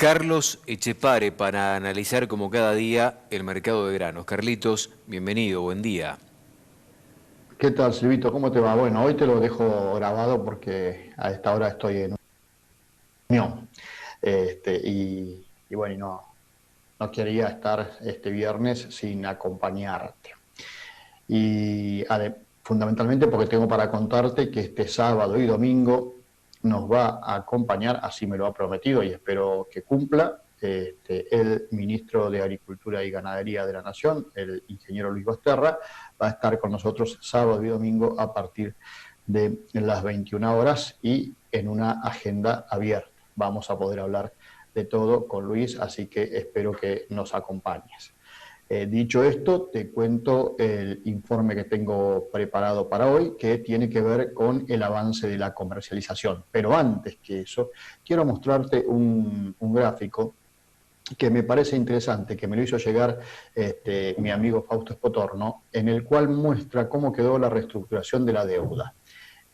Carlos Echepare para analizar como cada día el mercado de granos. Carlitos, bienvenido, buen día. ¿Qué tal, Silvito? ¿Cómo te va? Bueno, hoy te lo dejo grabado porque a esta hora estoy en unión. Y bueno, no quería estar este viernes sin acompañarte. Fundamentalmente porque tengo para contarte que este sábado y domingo nos va a acompañar, así me lo ha prometido y espero que cumpla, el ministro de Agricultura y Ganadería de la Nación, el ingeniero Luis Basterra, va a estar con nosotros sábado y domingo a partir de las 21 horas y en una agenda abierta. Vamos a poder hablar de todo con Luis, así que espero que nos acompañes. Dicho esto, te cuento el informe que tengo preparado para hoy, que tiene que ver con el avance de la comercialización. Pero antes que eso, quiero mostrarte un gráfico que me parece interesante, que me lo hizo llegar mi amigo Fausto Espotorno, en el cual muestra cómo quedó la reestructuración de la deuda.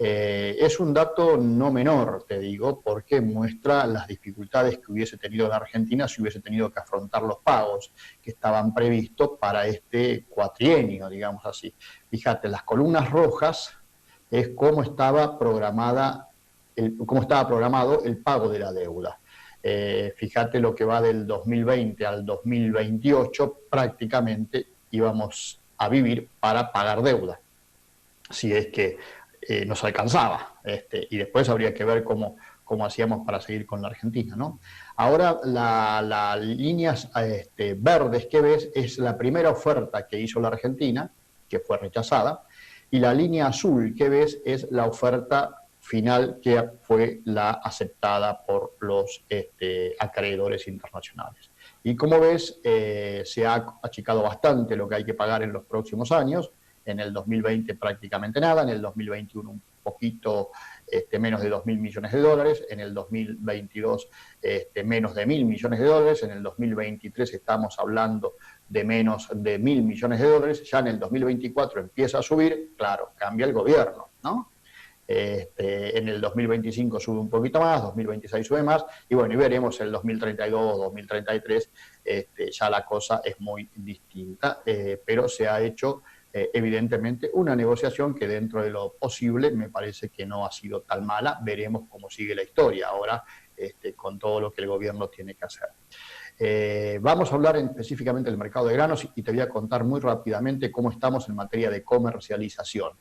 Es un dato no menor, te digo, porque muestra las dificultades que hubiese tenido la Argentina si hubiese tenido que afrontar los pagos que estaban previstos para este cuatrienio, digamos así. Fíjate, las columnas rojas es cómo estaba programado el pago de la deuda. Fíjate lo que va del 2020 al 2028, prácticamente íbamos a vivir para pagar deuda, si es que nos alcanzaba, y después habría que ver cómo hacíamos para seguir con la Argentina, ¿no? Ahora las líneas verdes que ves es la primera oferta que hizo la Argentina, que fue rechazada, y la línea azul que ves es la oferta final que fue la aceptada por los acreedores internacionales. Y como ves, se ha achicado bastante lo que hay que pagar en los próximos años. En el 2020 prácticamente nada, en el 2021 un poquito menos de 2.000 millones de dólares, en el 2022 menos de 1.000 millones de dólares, en el 2023 estamos hablando de menos de 1.000 millones de dólares, ya en el 2024 empieza a subir, claro, cambia el gobierno, ¿no? En el 2025 sube un poquito más, 2026 sube más, y bueno, y veremos el 2032, 2033, ya la cosa es muy distinta, pero se ha hecho evidentemente una negociación que dentro de lo posible me parece que no ha sido tan mala. Veremos cómo sigue la historia ahora con todo lo que el gobierno tiene que hacer. Vamos a hablar específicamente del mercado de granos y te voy a contar muy rápidamente cómo estamos en materia de comercialización.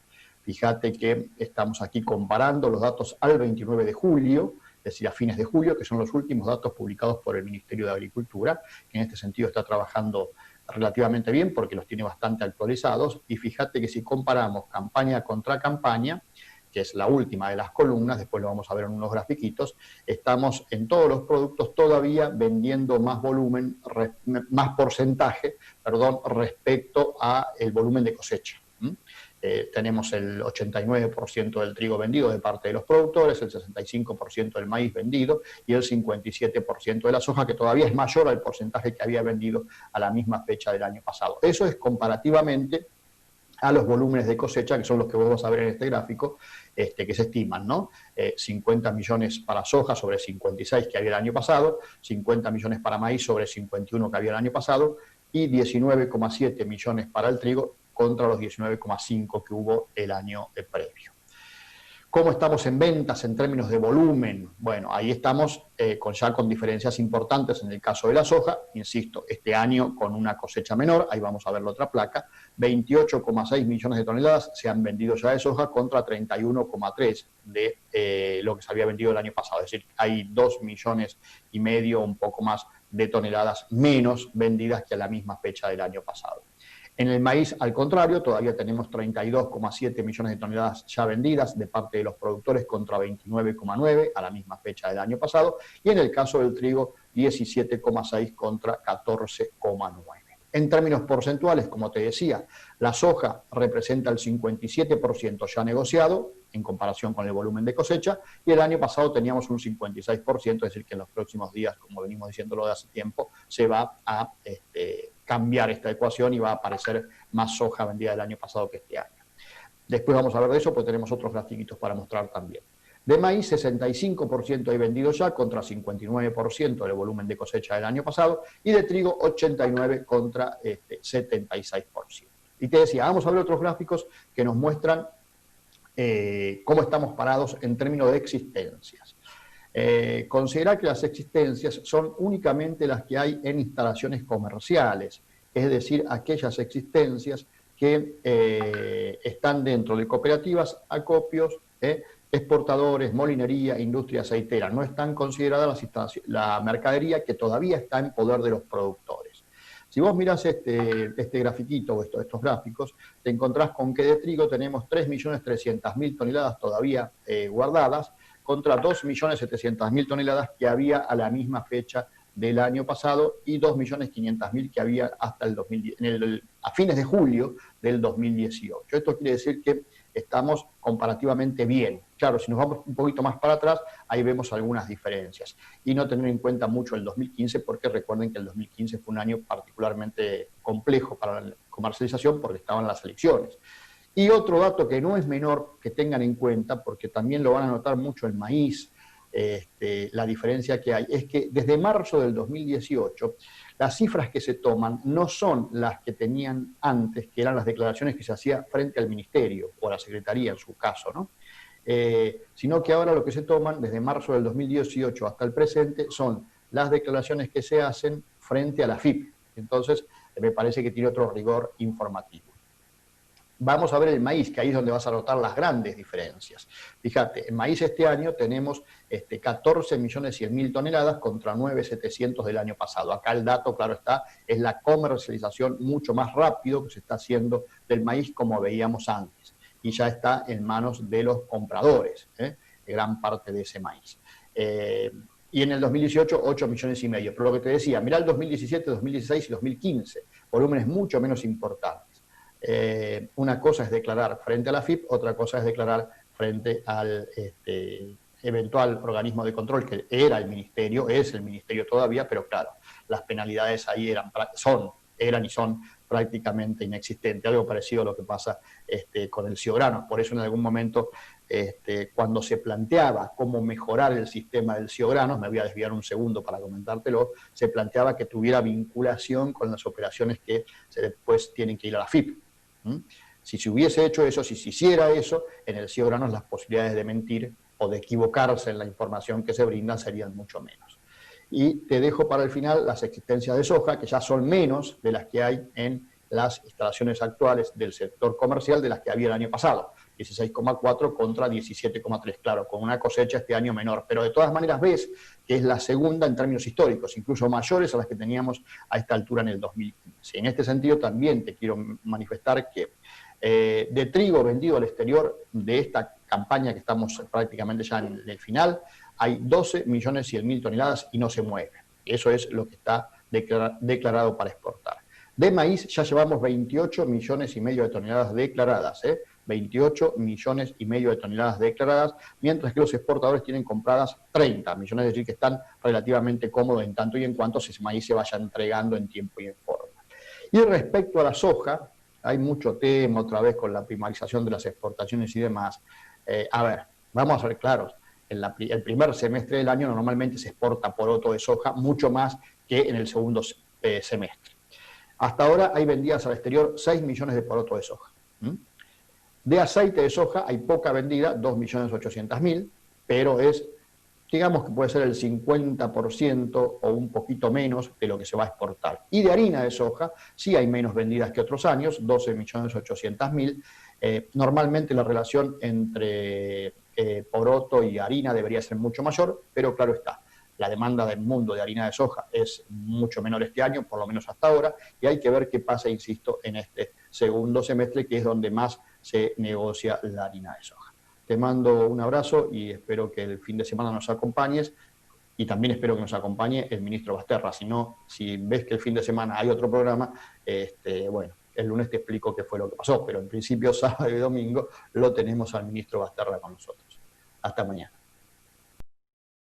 Fíjate que estamos aquí comparando los datos al 29 de julio, es decir, a fines de julio, que son los últimos datos publicados por el Ministerio de Agricultura, que en este sentido está trabajando relativamente bien porque los tiene bastante actualizados. Y fíjate que si comparamos campaña contra campaña, que es la última de las columnas, después lo vamos a ver en unos grafiquitos, estamos en todos los productos todavía vendiendo más volumen, más porcentaje, respecto a el volumen de cosecha. Tenemos el 89% del trigo vendido de parte de los productores, el 65% del maíz vendido y el 57% de la soja, que todavía es mayor al porcentaje que había vendido a la misma fecha del año pasado. Eso es comparativamente a los volúmenes de cosecha, que son los que vamos a ver en este gráfico, que se estiman, ¿no? 50 millones para soja sobre 56 que había el año pasado, 50 millones para maíz sobre 51 que había el año pasado y 19,7 millones para el trigo contra los 19,5 que hubo el año previo. ¿Cómo estamos en ventas en términos de volumen? Bueno, ahí estamos ya con diferencias importantes en el caso de la soja. Insisto, este año con una cosecha menor, ahí vamos a ver la otra placa, 28,6 millones de toneladas se han vendido ya de soja contra 31,3 de lo que se había vendido el año pasado. Es decir, hay 2,5 millones, un poco más de toneladas menos vendidas que a la misma fecha del año pasado. En el maíz, al contrario, todavía tenemos 32,7 millones de toneladas ya vendidas de parte de los productores contra 29,9 a la misma fecha del año pasado. Y en el caso del trigo, 17,6 contra 14,9. En términos porcentuales, como te decía, la soja representa el 57% ya negociado en comparación con el volumen de cosecha, y el año pasado teníamos un 56%, es decir, que en los próximos días, como venimos diciéndolo de hace tiempo, se va a cambiar esta ecuación y va a aparecer más soja vendida el año pasado que este año. Después vamos a ver de eso, porque tenemos otros grafiquitos para mostrar también. De maíz, 65% hay vendido ya, contra 59% del volumen de cosecha del año pasado, y de trigo, 89% contra 76%. Y te decía, vamos a ver otros gráficos que nos muestran cómo estamos parados en términos de existencias. Considerar que las existencias son únicamente las que hay en instalaciones comerciales, es decir, aquellas existencias que están dentro de cooperativas, acopios, exportadores, molinería, industria aceitera. No están consideradas la mercadería que todavía está en poder de los productores. Si vos mirás este grafiquito o estos gráficos, te encontrás con que de trigo tenemos 3.300.000 toneladas todavía guardadas, contra 2.700.000 toneladas que había a la misma fecha del año pasado y 2.500.000 que había hasta a fines de julio del 2018. Esto quiere decir que estamos comparativamente bien. Claro, si nos vamos un poquito más para atrás, ahí vemos algunas diferencias. Y no tener en cuenta mucho el 2015, porque recuerden que el 2015 fue un año particularmente complejo para la comercialización porque estaban las elecciones. Y otro dato que no es menor que tengan en cuenta, porque también lo van a notar mucho el maíz, la diferencia que hay, es que desde marzo del 2018 las cifras que se toman no son las que tenían antes, que eran las declaraciones que se hacían frente al Ministerio o a la Secretaría en su caso, ¿no? Sino que ahora lo que se toman desde marzo del 2018 hasta el presente son las declaraciones que se hacen frente a la FIP. Entonces, me parece que tiene otro rigor informativo. Vamos a ver el maíz, que ahí es donde vas a notar las grandes diferencias. Fíjate, en maíz este año tenemos 14.100.000 toneladas contra 9.700 del año pasado. Acá el dato, claro está, es la comercialización mucho más rápido que se está haciendo del maíz como veíamos antes. Y ya está en manos de los compradores, gran parte de ese maíz. Y en el 2018, 8,5 millones. Pero lo que te decía, mirá el 2017, 2016 y 2015, volúmenes mucho menos importantes. Una cosa es declarar frente a la FIP, otra cosa es declarar frente al eventual organismo de control que era el Ministerio, es el Ministerio todavía, pero claro, las penalidades ahí eran y son prácticamente inexistentes, algo parecido a lo que pasa con el Ciograno. Por eso en algún momento, cuando se planteaba cómo mejorar el sistema del Ciograno, me voy a desviar un segundo para comentártelo, se planteaba que tuviera vinculación con las operaciones que después tienen que ir a la FIP. Si se hubiese hecho eso, si se hiciera eso, en el Ciograno las posibilidades de mentir o de equivocarse en la información que se brinda serían mucho menos. Y te dejo para el final las existencias de soja, que ya son menos de las que hay en las instalaciones actuales del sector comercial de las que había el año pasado, 16,4 contra 17,3, claro, con una cosecha este año menor, pero de todas maneras ves que es la segunda en términos históricos, incluso mayores a las que teníamos a esta altura en el 2015. En este sentido también te quiero manifestar que de trigo vendido al exterior de esta campaña que estamos prácticamente ya en el final, hay 12.100.000 toneladas y no se mueve. Eso es lo que está declarado para exportar. De maíz ya llevamos 28,5 millones de toneladas declaradas, 28,5 millones de toneladas declaradas, mientras que los exportadores tienen compradas 30 millones, es decir, que están relativamente cómodos en tanto y en cuanto ese maíz se vaya entregando en tiempo y en forma. Y respecto a la soja, hay mucho tema otra vez con la primarización de las exportaciones y demás. A ver, vamos a ser claros, el primer semestre del año normalmente se exporta poroto de soja mucho más que en el segundo semestre. Hasta ahora hay vendidas al exterior 6 millones de porotos de soja. De aceite de soja hay poca vendida, 2.800.000, pero es, digamos que puede ser el 50% o un poquito menos de lo que se va a exportar. Y de harina de soja sí hay menos vendidas que otros años, 12.800.000. Normalmente la relación entre poroto y harina debería ser mucho mayor, pero claro está, la demanda del mundo de harina de soja es mucho menor este año, por lo menos hasta ahora, y hay que ver qué pasa, insisto, en este segundo semestre, que es donde más se negocia la harina de soja. Te mando un abrazo y espero que el fin de semana nos acompañes, y también espero que nos acompañe el ministro Basterra. Si no, si ves que el fin de semana hay otro programa, bueno, el lunes te explico qué fue lo que pasó, pero en principio sábado y domingo lo tenemos al ministro Basterra con nosotros. Hasta mañana.